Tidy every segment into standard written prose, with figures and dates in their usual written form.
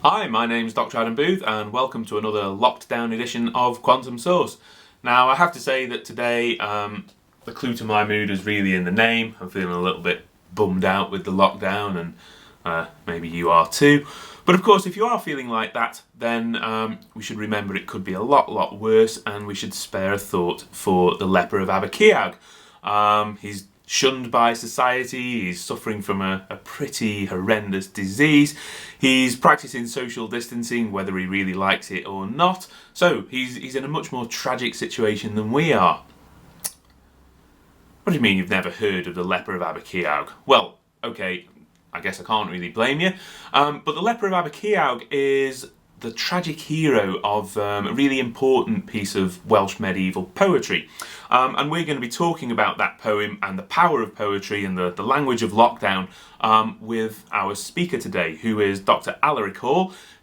Hi, my name's Dr. Adam Booth, and welcome to another locked down edition of Quantum Source. Now, I have to say that today, the clue to my mood is really in the name. I'm feeling a little bit bummed out with the lockdown, and maybe you are too. But of course, if you are feeling like that, then we should remember it could be a lot worse, and we should spare a thought for the Leper of Abercuawg. He's shunned by society, he's suffering from a pretty horrendous disease, he's practicing social distancing whether he really likes it or not, so he's in a much more tragic situation than we are. What do you mean you've never heard of the Leper of Abercuawg? Well, okay, I guess I can't really blame you, but the Leper of Abercuawg is the tragic hero of a really important piece of Welsh medieval poetry. And we're going to be talking about that poem and the power of poetry and the language of lockdown with our speaker today, who is Dr. Alaric.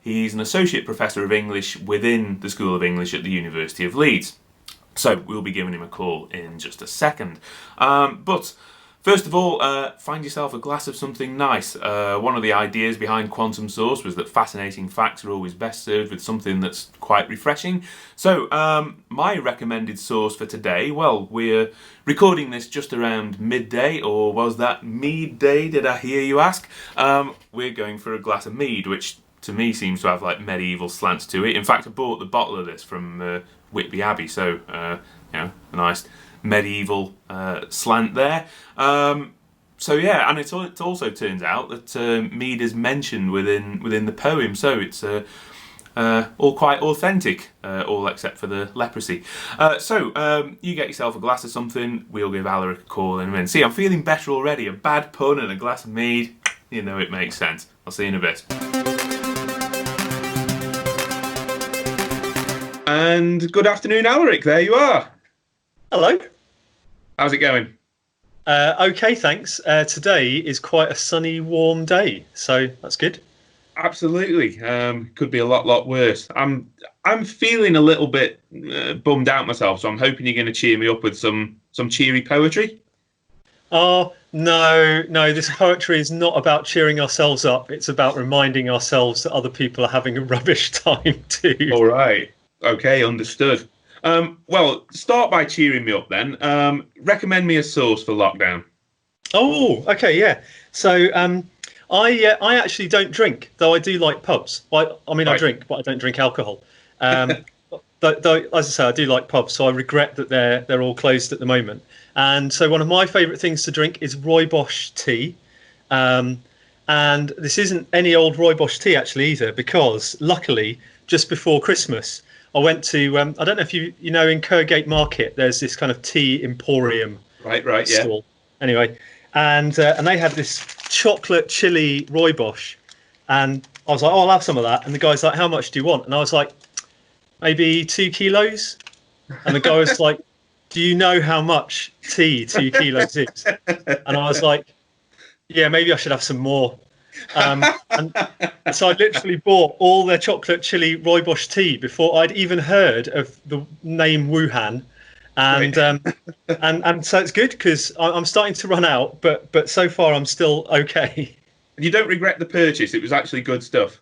He's an Associate Professor of English within the School of English at the University of Leeds. So we'll be giving him a call in just a second. But first of all, find yourself a glass of something nice. One of the ideas behind Quantum Source was that fascinating facts are always best served with something that's quite refreshing. So, my recommended source for today, well, we're recording this just around midday, or was that mead day, did I hear you ask? We're going for a glass of mead, which to me seems to have like medieval slants to it. In fact, I bought the bottle of this from Whitby Abbey, so, a nice medieval slant there. So yeah, and it also turns out that mead is mentioned within the poem, so it's all quite authentic, all except for the leprosy. So you get yourself a glass of something, we'll give Alaric a call in a minute. See, I'm feeling better already. A bad pun and a glass of mead, you know it makes sense. I'll see you in a bit. And good afternoon, Alaric, there you are. Hello. How's it going? Okay, thanks. Today is quite a sunny, warm day, so that's good. Absolutely. Could be a lot worse. I'm feeling a little bit bummed out myself, so I'm hoping you're going to cheer me up with some cheery poetry. Oh, no, this poetry is not about cheering ourselves up. It's about reminding ourselves that other people are having a rubbish time too. All right. Okay, understood. Well, start by cheering me up then. Recommend me a source for lockdown. Oh, okay, yeah. So I actually don't drink, though I do like pubs. I Right. drink, but I don't drink alcohol. Though, as I say, I do like pubs, so I regret that they're all closed at the moment. And so one of my favourite things to drink is rooibos tea. And this isn't any old rooibos tea actually either, because luckily just before Christmas I went to I don't know if you know in Kirkgate Market there's this kind of tea emporium Right, yeah. stall. Anyway, and they had this chocolate chili rooibos, and I was like, oh, I'll have some of that. And the guy's like, how much do you want? And I was like, maybe 2 kilos. And the guy was like, do you know how much tea 2 kilos is? And I was like, yeah, maybe I should have some more. And so I literally bought all their chocolate chili rooibos tea before I'd even heard of the name Wuhan. And Right. and so it's good because I'm starting to run out, but so far I'm still okay. You don't regret the purchase. It was actually good stuff.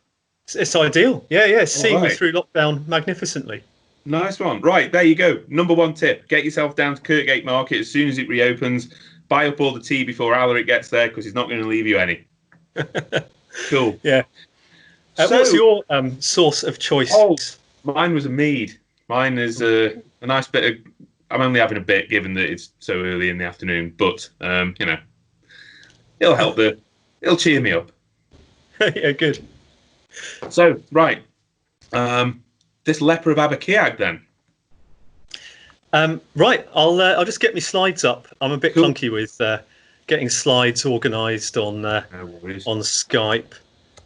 It's ideal. Yeah, it's All seeing me right. through lockdown magnificently. Nice one. Right, there you go. Number one tip. Get yourself down to Kirkgate Market as soon as it reopens. Buy up all the tea before Alaric gets there because he's not going to leave you any. Cool. Yeah. What's your source of choice? Oh, mine was a mead. Mine is a nice bit of... I'm only having a bit given that it's so early in the afternoon, but, it'll help it'll cheer me up. Yeah, good. So, right. This Leper of Abercuawg then. Right, I'll just get my slides up. I'm a bit Cool. clunky with getting slides organised on No worries. Skype.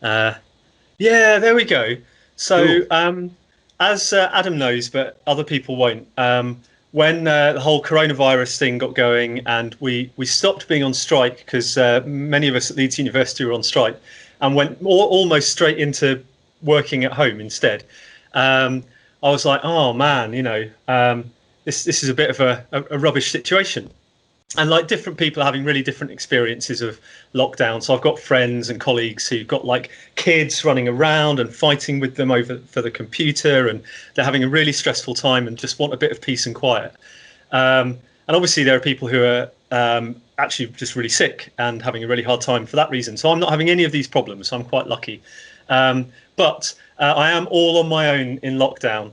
Yeah, there we go. So, Cool. as Adam knows, but other people won't, when the whole coronavirus thing got going and we stopped being on strike because many of us at Leeds University were on strike and went almost straight into working at home instead, I was like, oh man, this is a bit of a rubbish situation. And like different people are having really different experiences of lockdown. So I've got friends and colleagues who've got like kids running around and fighting with them over for the computer, and they're having a really stressful time and just want a bit of peace and quiet. And obviously there are people who are actually just really sick and having a really hard time for that reason. So I'm not having any of these problems. So I'm quite lucky. But I am all on my own in lockdown,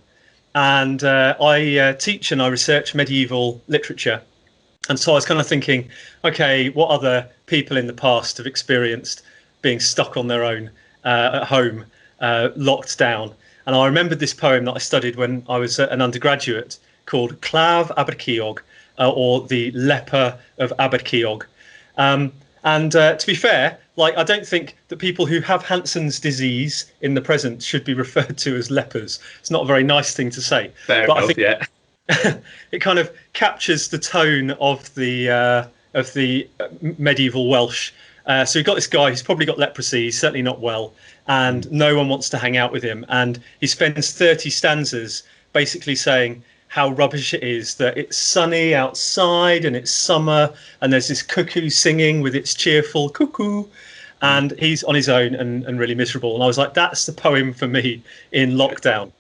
and I teach and I research medieval literature. And so I was kind of thinking, okay, what other people in the past have experienced being stuck on their own at home, locked down? And I remembered this poem that I studied when I was an undergraduate called Leper of Abercuawg, or the Leper of Abercuawg. And to be fair, like, I don't think that people who have Hansen's disease in the present should be referred to as lepers. It's not a very nice thing to say. Fair but enough, I think yeah. it kind of captures the tone of the medieval Welsh. So we've got this guy who's probably got leprosy. He's certainly not well, and no one wants to hang out with him. And he spends 30 stanzas basically saying how rubbish it is that it's sunny outside and it's summer and there's this cuckoo singing with its cheerful cuckoo, and he's on his own and really miserable. And I was like, that's the poem for me in lockdown.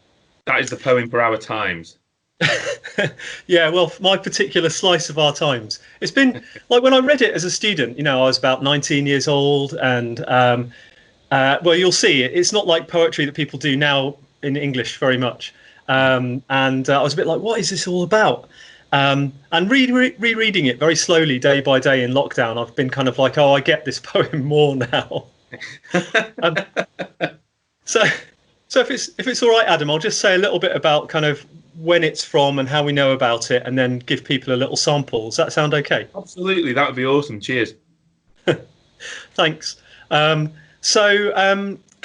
That is the poem for our times. Yeah, well, my particular slice of our times. It's been like when I read it as a student, I was about 19 years old, and well, you'll see it's not like poetry that people do now in English very much. And I was a bit like, what is this all about? And rereading it very slowly, day by day in lockdown, I've been kind of like, oh, I get this poem more now. So if it's all right, Adam, I'll just say a little bit about kind of when it's from and how we know about it, and then give people a little sample. Does that sound okay? Absolutely, that would be awesome. Cheers. Thanks. So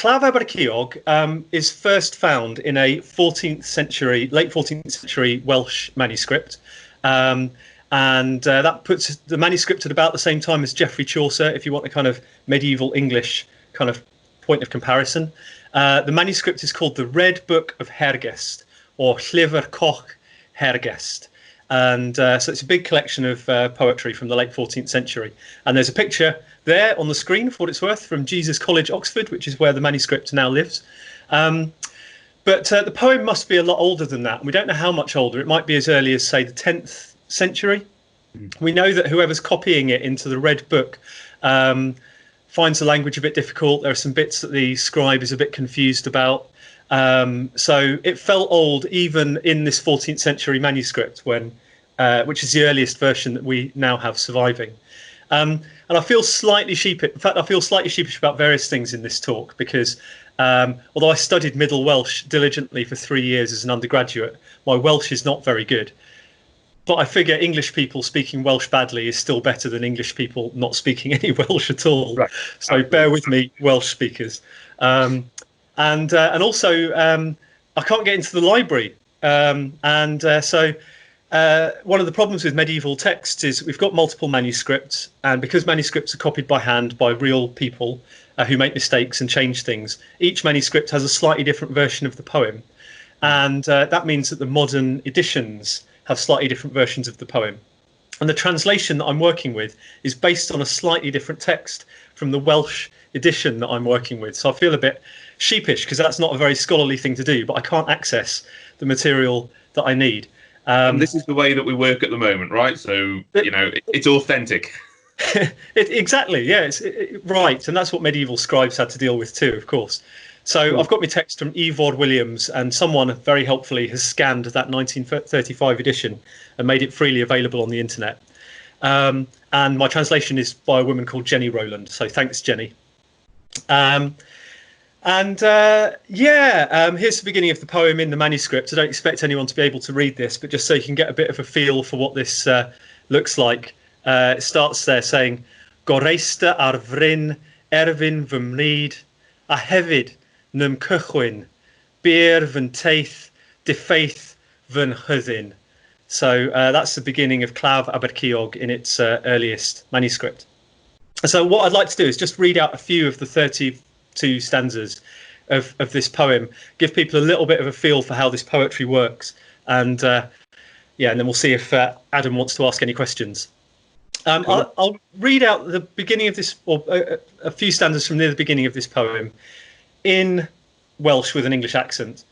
Leper of Abercuawg is first found in a late 14th century Welsh manuscript. And that puts the manuscript at about the same time as Geoffrey Chaucer, if you want a kind of medieval English kind of point of comparison. The manuscript is called the Red Book of Hergest, or Leper of Hergest. And so it's a big collection of poetry from the late 14th century. And there's a picture there on the screen, for what it's worth, from Jesus College, Oxford, which is where the manuscript now lives. But the poem must be a lot older than that. We don't know how much older. It might be as early as, say, the 10th century. We know that whoever's copying it into the Red Book finds the language a bit difficult. There are some bits that the scribe is a bit confused about. So it felt old even in this 14th century manuscript, which is the earliest version that we now have surviving. And I feel slightly sheepish. In fact, I feel slightly sheepish about various things in this talk because although I studied Middle Welsh diligently for 3 years as an undergraduate, my Welsh is not very good. But I figure English people speaking Welsh badly is still better than English people not speaking any Welsh at all. Right. So bear with me, Welsh speakers. And also, I can't get into the library. So one of the problems with medieval texts is we've got multiple manuscripts. And because manuscripts are copied by hand by real people who make mistakes and change things, each manuscript has a slightly different version of the poem. And that means that the modern editions have slightly different versions of the poem. And the translation that I'm working with is based on a slightly different text from the Welsh edition that I'm working with. So I feel a bit sheepish because that's not a very scholarly thing to do, but I can't access the material that I need. And this is the way that we work at the moment, right? So, it's authentic. Exactly, yeah, right. And that's what medieval scribes had to deal with too, of course. So cool. I've got my text from Evod Williams, and someone very helpfully has scanned that 1935 edition and made it freely available on the internet. And my translation is by a woman called Jenny Rowland. So thanks, Jenny. Here's the beginning of the poem in the manuscript. I don't expect anyone to be able to read this, but just so you can get a bit of a feel for what this looks like. It starts there saying, Goreista ar fryn erfyn fy mryd, a hefyd nym cychwyn, byr fy teith, diffeith fy nhyddyn. So that's the beginning of Leper of Abercuawg in its earliest manuscript. So what I'd like to do is just read out a few of the 32 stanzas of this poem, give people a little bit of a feel for how this poetry works, and then we'll see if Adam wants to ask any questions. Cool. I'll read out the beginning of this, or a few stanzas from near the beginning of this poem in Welsh with an English accent,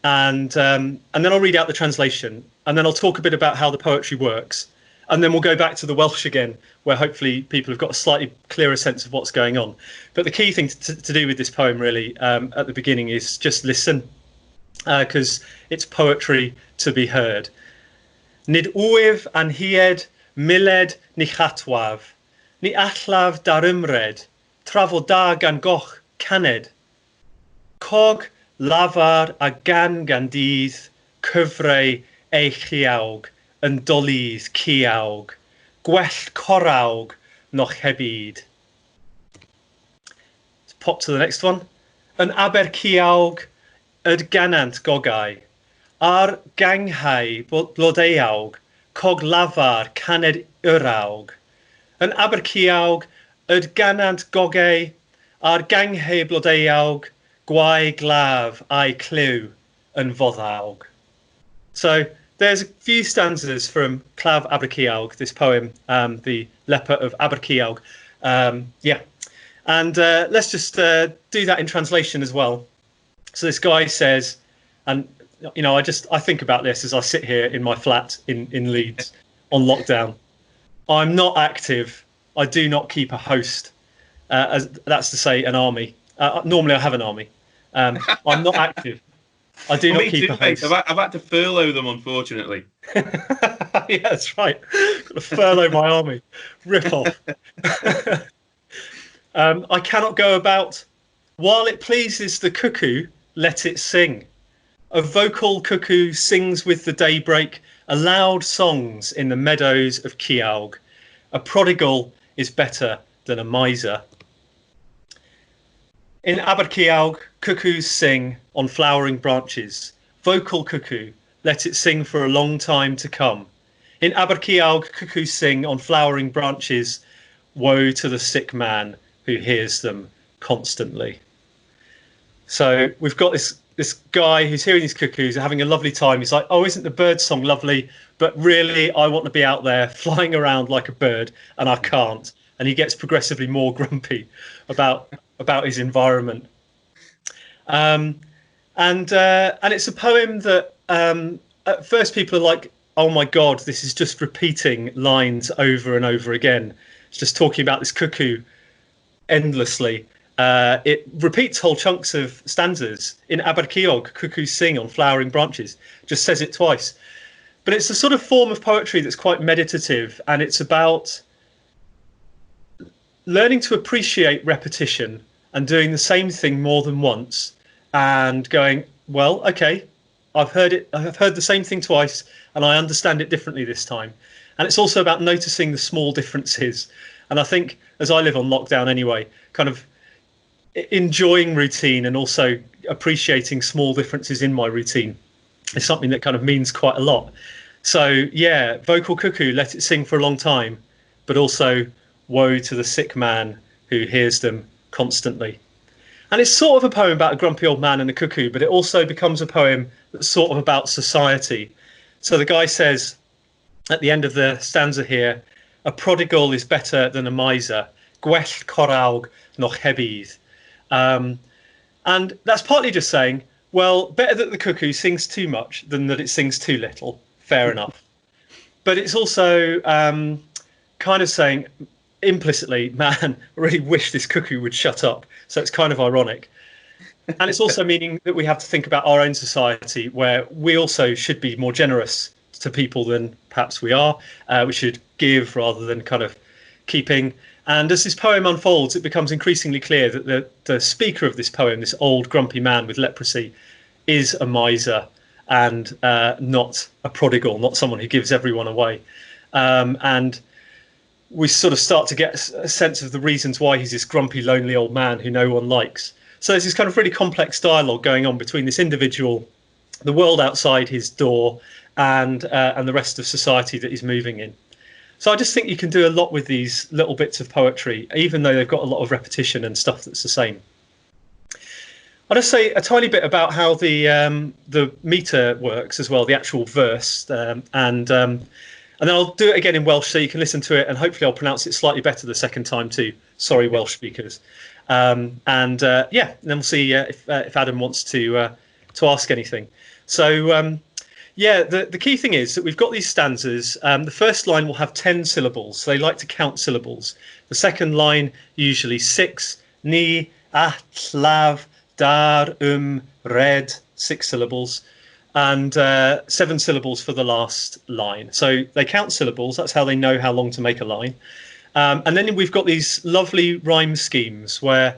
and then I'll read out the translation, and then I'll talk a bit about how the poetry works, and then we'll go back to the Welsh again, where hopefully people have got a slightly clearer sense of what's going on. But the key thing to do with this poem really at the beginning is just listen, because it's poetry to be heard. Nid wyf anhied miled ni chatwaf, ni allaf darymred, trafod da gan goch caned. Cog, lafar a gan dydd, cyfrau eichiawg, yn dolydd ciawg, gwell corawg noch hebyd. Let's pop to the next one. Yn Abercuawg, yd ganant gogau, ar ganghau blodeuawg, cog lafar caned yrawg. Yn Abercuawg, yd ganant gogau, ar ganghau blodeuawg, gwai glaf a'i clyw yn foddawg. So there's a few stanzas from Claf Abercuawg, this poem, the Leper of Abercuawg. Yeah, and let's just do that in translation as well. So this guy says, and you know, I think about this as I sit here in my flat in Leeds on lockdown. I'm not active. I do not keep a host. That's to say, an army. Normally, I have an army. I'm not active. I do not keep a host. I've had to furlough them, unfortunately. Yeah, that's right. Got to furlough my army. Rip off. I cannot go about. While it pleases the cuckoo, let it sing. A vocal cuckoo sings with the daybreak, a loud songs in the meadows of Ciawg. A prodigal is better than a miser. In Abercuawg, cuckoos sing on flowering branches. Vocal cuckoo, let it sing for a long time to come. In Abercuawg, cuckoos sing on flowering branches. Woe to the sick man who hears them constantly. So we've got this guy who's hearing these cuckoos, having a lovely time. He's like, oh, isn't the bird song lovely? But really, I want to be out there flying around like a bird, and I can't. And he gets progressively more grumpy about his environment. And it's a poem that at first people are like, oh my God, this is just repeating lines over and over again. It's just talking about this cuckoo endlessly. It repeats whole chunks of stanzas. In Abercuawg, cuckoos sing on flowering branches. Just says it twice. But it's a sort of form of poetry that's quite meditative, and it's about learning to appreciate repetition and doing the same thing more than once and going, well, okay, I've heard the same thing twice and I understand it differently this time. And it's also about noticing the small differences. And I think, as I live on lockdown anyway, kind of enjoying routine and also appreciating small differences in my routine is something that kind of means quite a lot. So yeah, vocal cuckoo, let it sing for a long time, but also woe to the sick man who hears them constantly. And it's sort of a poem about a grumpy old man and a cuckoo, but it also becomes a poem that's sort of about society. So the guy says at the end of the stanza here, a prodigal is better than a miser. Gwell corawg noch hebyd. And that's partly just saying, well, better that the cuckoo sings too much than that it sings too little. Fair enough. But it's also kind of saying, implicitly, man, I really wish this cuckoo would shut up. So it's kind of ironic. And it's also meaning that we have to think about our own society, where we also should be more generous to people than perhaps we are. We should give rather than kind of keeping. And as this poem unfolds, it becomes increasingly clear that the speaker of this poem, this old grumpy man with leprosy, is a miser and not a prodigal, not someone who gives everyone away. And we sort of start to get a sense of the reasons why he's this grumpy, lonely old man who no one likes. So there's this kind of really complex dialogue going on between this individual, the world outside his door, and the rest of society that he's moving in. So I just think you can do a lot with these little bits of poetry, even though they've got a lot of repetition and stuff that's the same. I'll just say a tiny bit about how the meter works as well, the actual verse, and And then I'll do it again in Welsh so you can listen to it, and hopefully I'll pronounce it slightly better the second time too. Sorry, Welsh speakers. And then we'll see if Adam wants to ask anything. So the key thing is that we've got these stanzas. The first line will have 10 syllables. So they like to count syllables. The second line usually 6. Ni, atlav, dar, red, 6 syllables. And 7 syllables for the last line. So they count syllables. That's how they know how long to make a line. And then we've got these lovely rhyme schemes where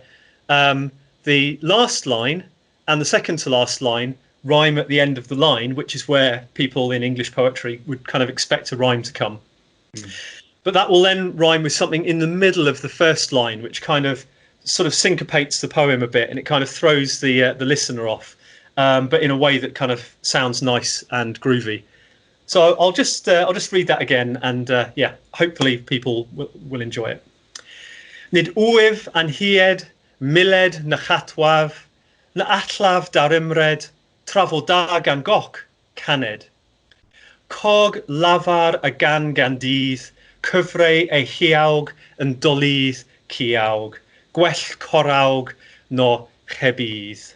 the last line and the second to last line rhyme at the end of the line, which is where people in English poetry would kind of expect a rhyme to come. But that will then rhyme with something in the middle of the first line, which kind of sort of syncopates the poem a bit, and it kind of throws the listener off. But in a way that kind of sounds nice and groovy. So I'll just read that again, and hopefully people will enjoy it. Nid uwyf anhied, miled na chatwaf, na atlaf darimred, trafodag an goch, caned. Cog lafar a gan dydd, cyfreu ei hiawg yn dolydd ciawg, gwell corawg no chebydd.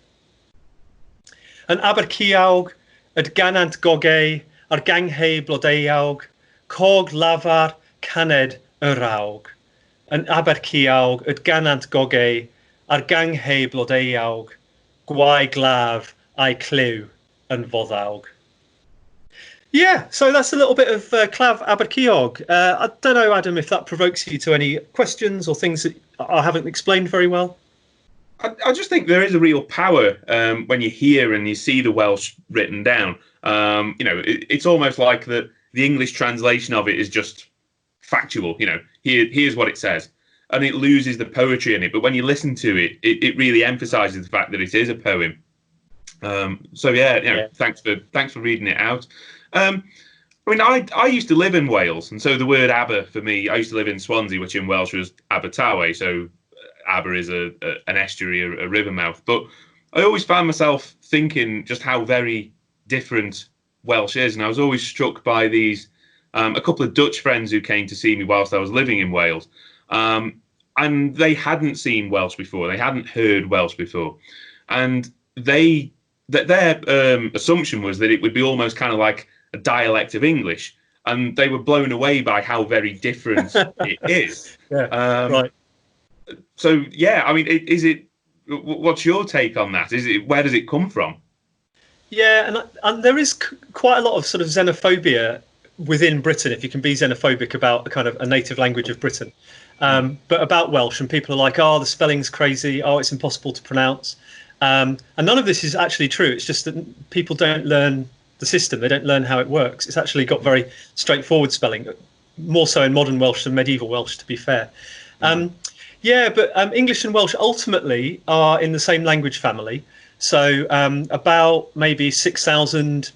Yn Abercuawg, yd ganant gogau, ar gangheu blodeuawg, cog lafar caned y rawg. Yn Abercuawg, yd ganant gogau, ar gangheu blodeuawg, gwai glaf a'i clyw yn foddawg. Yeah, so that's a little bit of Clav Abercuawg. I don't know, Adam, if that provokes you to any questions or things that I haven't explained very well. I just think there is a real power when you hear and you see the Welsh written down. It's almost like the English translation of it is just factual. Here's what it says, and it loses the poetry in it. But when you listen to it, it really emphasises the fact that it is a poem. Thanks for reading it out. I used to live in Wales, and so the word Aber for me, I used to live in Swansea, which in Welsh was Abertawe. So Aber is an estuary, a river mouth. But I always found myself thinking just how very different Welsh is. And I was always struck by these, a couple of Dutch friends who came to see me whilst I was living in Wales. And they hadn't seen Welsh before. They hadn't heard Welsh before. And their assumption was that it would be almost kind of like a dialect of English. And they were blown away by how very different it is. Right. So, what's your take on that? Where does it come from? Yeah, and there is quite a lot of sort of xenophobia within Britain, if you can be xenophobic about a kind of a native language of Britain. But about Welsh, and people are like, oh, the spelling's crazy, oh, it's impossible to pronounce. And none of this is actually true. It's just that people don't learn the system. They don't learn how it works. It's actually got very straightforward spelling, more so in modern Welsh than medieval Welsh, to be fair. But English and Welsh ultimately are in the same language family. So about maybe 6,000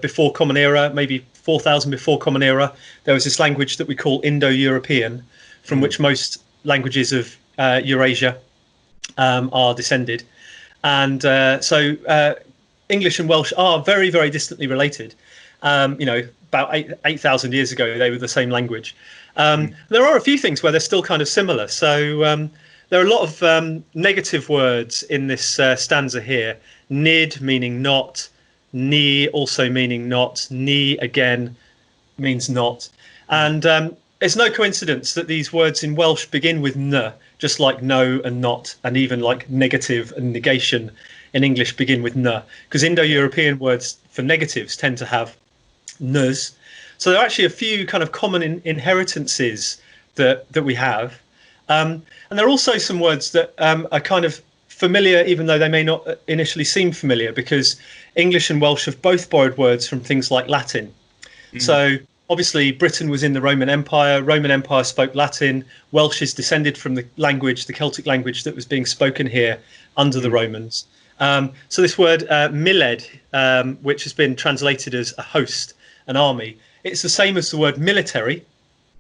before Common Era, maybe 4,000 before Common Era, there was this language that we call Indo-European, from which most languages of Eurasia are descended. And so English and Welsh are very, very distantly related. About 8,000 years ago, they were the same language. There are a few things where they're still kind of similar. So there are a lot of negative words in this stanza here. Nid meaning not, ni also meaning not, ni again means not. And it's no coincidence that these words in Welsh begin with n, just like no and not, and even like negative and negation in English begin with n, because Indo-European words for negatives tend to have n's. So there are actually a few kind of common inheritances that we have. And there are also some words that are kind of familiar, even though they may not initially seem familiar, because English and Welsh have both borrowed words from things like Latin. So obviously Britain was in the Roman Empire. Roman Empire spoke Latin. Welsh is descended from the language, the Celtic language that was being spoken here under the Romans. So this word miled, which has been translated as a host, an army, it's the same as the word military,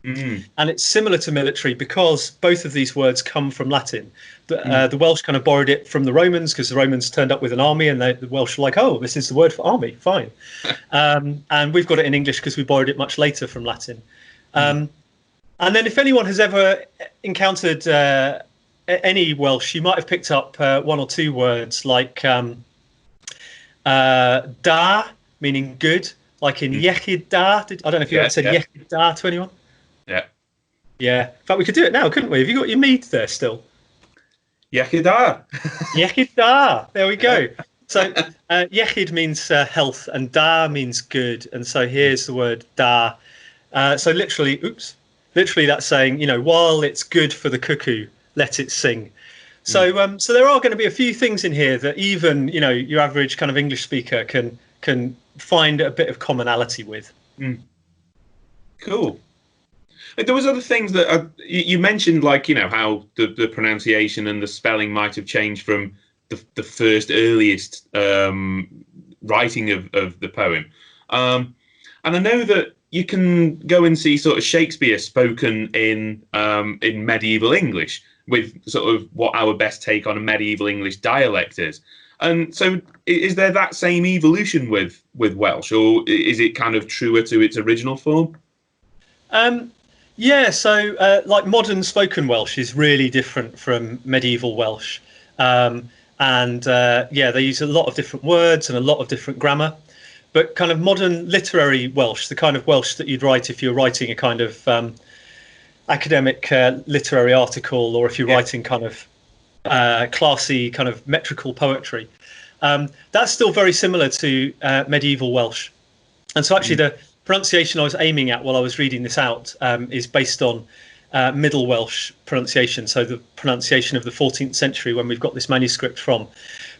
And it's similar to military because both of these words come from Latin. The Welsh kind of borrowed it from the Romans because the Romans turned up with an army, and the Welsh were like, oh, this is the word for army, fine. And we've got it in English because we borrowed it much later from Latin. And then if anyone has ever encountered any Welsh, you might have picked up one or two words like da, meaning good, like in iechyd da. I don't know if you ever said iechyd da to anyone. Yeah. In fact, we could do it now, couldn't we? Have you got your mead there still? Iechyd da. Iechyd da. There we go. So iechyd means health, and da means good. And so here's the word da. So literally that's saying, while it's good for the cuckoo, let it sing. So so there are going to be a few things in here that even, your average kind of English speaker can find a bit of commonality with. Cool. There was other things that you mentioned, like, how the pronunciation and the spelling might have changed from the first earliest writing of the poem. And I know that you can go and see sort of Shakespeare spoken in medieval English with sort of what our best take on a medieval English dialect is. And so is there that same evolution with Welsh, or is it kind of truer to its original form? Yeah, so like modern spoken Welsh is really different from medieval Welsh. They use a lot of different words and a lot of different grammar. But kind of modern literary Welsh, the kind of Welsh that you'd write if you're writing a kind of academic literary article, or if you're writing kind of classy kind of metrical poetry, that's still very similar to medieval Welsh. And so actually the pronunciation I was aiming at while I was reading this out is based on Middle Welsh pronunciation, so the pronunciation of the 14th century when we've got this manuscript from.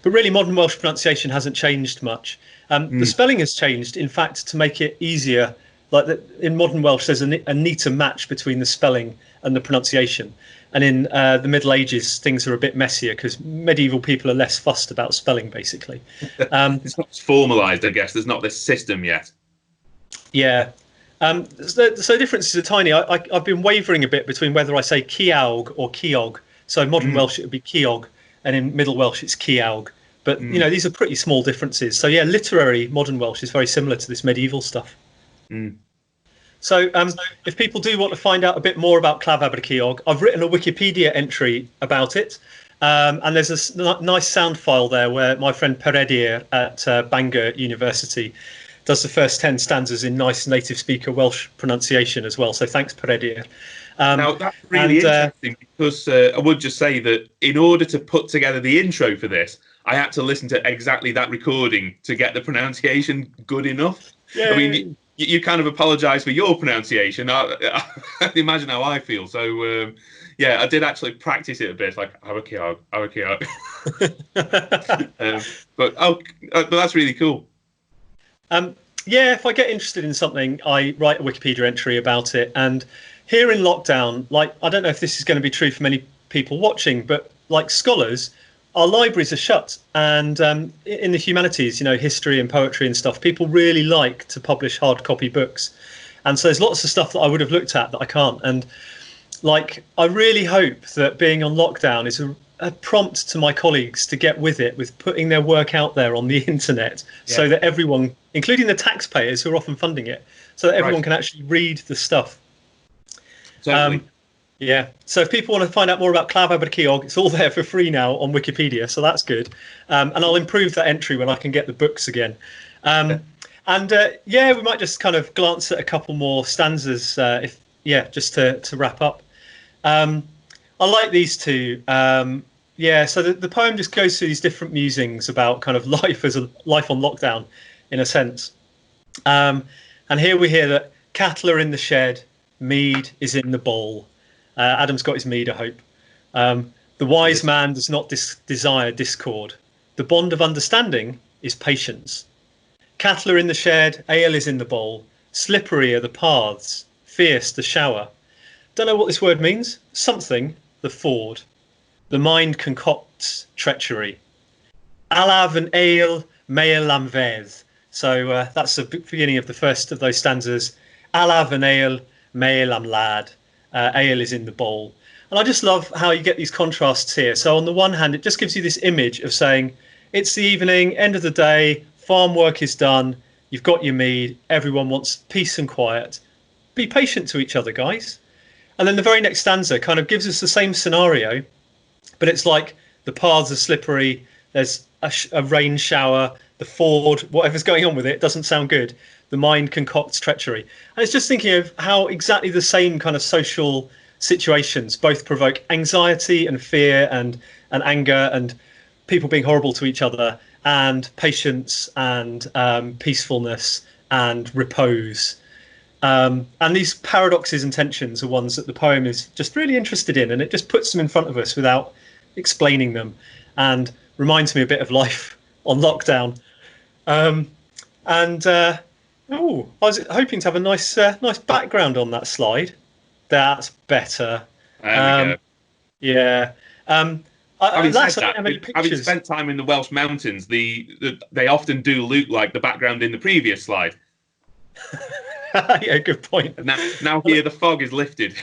But really modern Welsh pronunciation hasn't changed much. The spelling has changed, in fact, to make it easier. Like in modern Welsh, there's a neater match between the spelling and the pronunciation. And in the Middle Ages, things are a bit messier because medieval people are less fussed about spelling, basically. It's not formalised, I guess. There's not this system yet. Yeah. So differences are tiny. I've been wavering a bit between whether I say Ciawg or Ciog. So in modern Welsh, it would be Ciog, and in Middle Welsh, it's Ciawg. But, these are pretty small differences. So, yeah, literary modern Welsh is very similar to this medieval stuff. So if people do want to find out a bit more about Claf Abercuawg, I've written a Wikipedia entry about it. And there's a nice sound file there where my friend Peredur at Bangor University does the first 10 stanzas in nice native speaker Welsh pronunciation as well. So thanks, Peredur. Now, that's really interesting because I would just say that in order to put together the intro for this, I had to listen to exactly that recording to get the pronunciation good enough. Yay. I mean, you kind of apologise for your pronunciation. I imagine how I feel. So, I did actually practice it a bit, like Abercuawg. But that's really cool. If I get interested in something, I write a Wikipedia entry about it. And here in lockdown, I don't know if this is going to be true for many people watching, but like scholars, our libraries are shut. And in the humanities, history and poetry and stuff, people really like to publish hard copy books. And so there's lots of stuff that I would have looked at that I can't. And I really hope that being on lockdown is a prompt to my colleagues to get with it, with putting their work out there on the internet, so that everyone, including the taxpayers who are often funding it, so that everyone can actually read the stuff. Totally. So if people want to find out more about Claf Abercuawg, it's all there for free now on Wikipedia, so that's good. And I'll improve that entry when I can get the books again. We might just kind of glance at a couple more stanzas, just to wrap up. I like these two. So the poem just goes through these different musings about kind of life on lockdown, in a sense. And here we hear that cattle are in the shed, mead is in the bowl. Adam's got his mead, I hope. The wise man does not desire discord. The bond of understanding is patience. Cattle are in the shed, ale is in the bowl. Slippery are the paths, fierce the shower. Don't know what this word means. Something, the ford. The mind concocts treachery. Alaf and ale, meil am vedd. So that's the beginning of the first of those stanzas. Alaf and ale, Mael am lad, ale is in the bowl. And I just love how you get these contrasts here. So on the one hand, it just gives you this image of saying, it's the evening, end of the day, farm work is done, you've got your mead, everyone wants peace and quiet. Be patient to each other, guys. And then the very next stanza kind of gives us the same scenario, but it's like the paths are slippery, there's a rain shower, the ford, whatever's going on with it doesn't sound good. The mind concocts treachery. And it's just thinking of how exactly the same kind of social situations both provoke anxiety and fear and anger and people being horrible to each other, and patience and peacefulness and repose. And these paradoxes and tensions are ones that the poem is just really interested in, and it just puts them in front of us without explaining them, and reminds me a bit of life on lockdown. I was hoping to have a nice background on that slide. That's better. There we go. Yeah. Having Having spent time in the Welsh mountains, they often do look like the background in the previous slide. Yeah, good point. Now here the fog is lifted.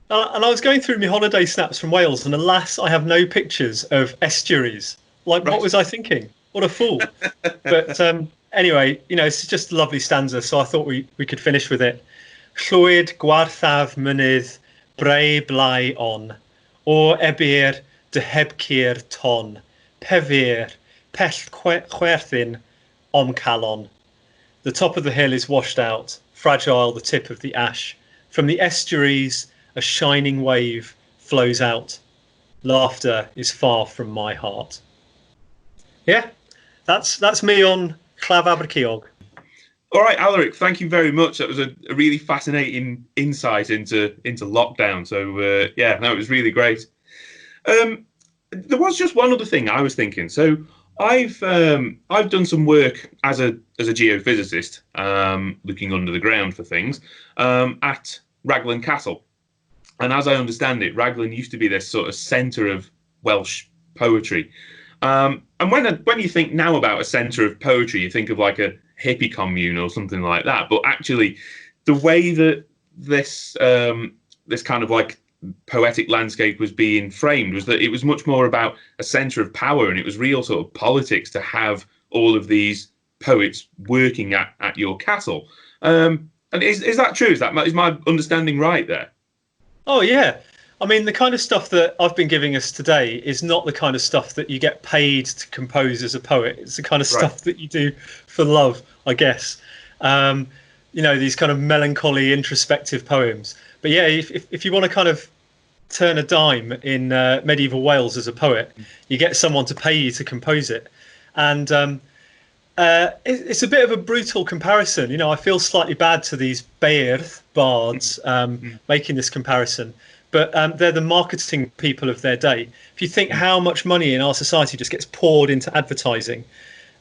And I was going through my holiday snaps from Wales, and alas, I have no pictures of estuaries. Like, Right. what was I thinking? What a fool. But anyway, it's just a lovely stanza, so I thought we could finish with it. Llwyd gwarthaf mynydd, brei blai on, o ebir dy hebcir ton, pefir, pell chwerthin, om calon. The top of the hill is washed out, fragile the tip of the ash. From the estuaries, a shining wave flows out. Laughter is far from my heart. Yeah, that's me on Clav Abercuawg. All right, Alaric, thank you very much. That was a really fascinating insight into lockdown. So it was really great. There was just one other thing I was thinking. So I've done some work as a geophysicist, looking under the ground for things, at Raglan Castle. And as I understand it, Raglan used to be this sort of centre of Welsh poetry. And when you think now about a centre of poetry, you think of like a hippie commune or something like that. But actually, the way that this kind of like poetic landscape was being framed was that it was much more about a centre of power, and it was real sort of politics to have all of these poets working at your castle. And is that true? Is my understanding right there? Oh, yeah. I mean, the kind of stuff that I've been giving us today is not the kind of stuff that you get paid to compose as a poet. It's the kind of stuff that you do for love, I guess. These kind of melancholy, introspective poems. But yeah, if you want to kind of turn a dime in medieval Wales as a poet, you get someone to pay you to compose it. And it's a bit of a brutal comparison. I feel slightly bad to these beirdd bards making this comparison. But they're the marketing people of their day. If you think how much money in our society just gets poured into advertising,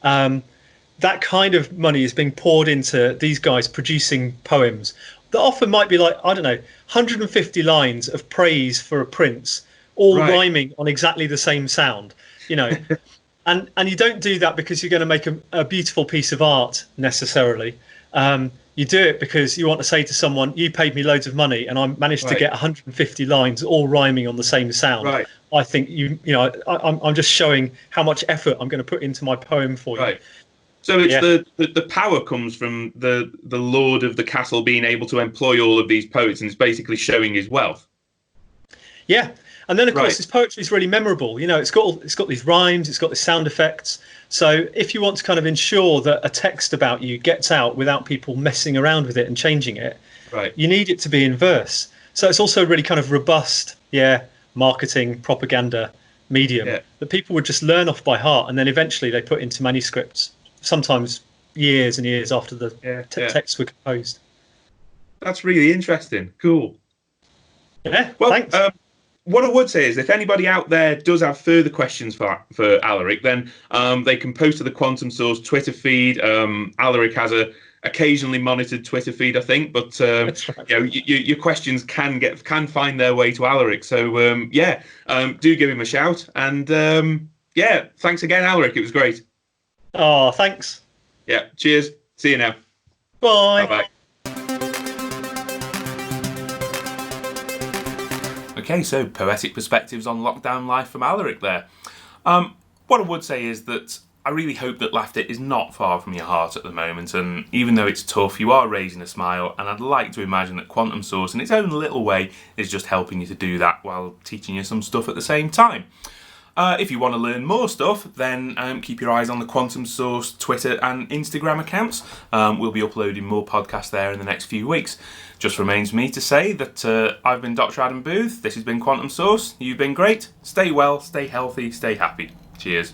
that kind of money is being poured into these guys producing poems that often might be like, I don't know, 150 lines of praise for a prince, all rhyming on exactly the same sound, and you don't do that because you're going to make a beautiful piece of art necessarily. You do it because you want to say to someone, you paid me loads of money and I managed to get 150 lines all rhyming on the same sound. Right. I think I'm just showing how much effort I'm going to put into my poem for you. So it's the power comes from the lord of the castle being able to employ all of these poets, and it's basically showing his wealth. Yeah. And then, of course, his poetry is really memorable. It's got these rhymes, it's got the sound effects. So if you want to kind of ensure that a text about you gets out without people messing around with it and changing it, you need it to be in verse. So it's also a really kind of robust, marketing propaganda medium that people would just learn off by heart, and then eventually they put into manuscripts, sometimes years and years after the texts were composed. That's really interesting. Cool. Yeah, well, thanks. What I would say is if anybody out there does have further questions for Alaric, then they can post to the Quantum Source Twitter feed. Alaric has a occasionally monitored Twitter feed, I think, but your questions can find their way to Alaric. So do give him a shout. And thanks again, Alaric. It was great. Oh, thanks. Yeah, cheers. See you now. Bye. Bye-bye. Okay, so poetic perspectives on lockdown life from Alaric there. What I would say is that I really hope that laughter is not far from your heart at the moment, and even though it's tough, you are raising a smile, and I'd like to imagine that Quantum Source in its own little way is just helping you to do that while teaching you some stuff at the same time. If you want to learn more stuff, then keep your eyes on the Quantum Source Twitter and Instagram accounts. We'll be uploading more podcasts there in the next few weeks. Just remains me to say that I've been Dr. Adam Booth, this has been Quantum Source, you've been great, stay well, stay healthy, stay happy. Cheers.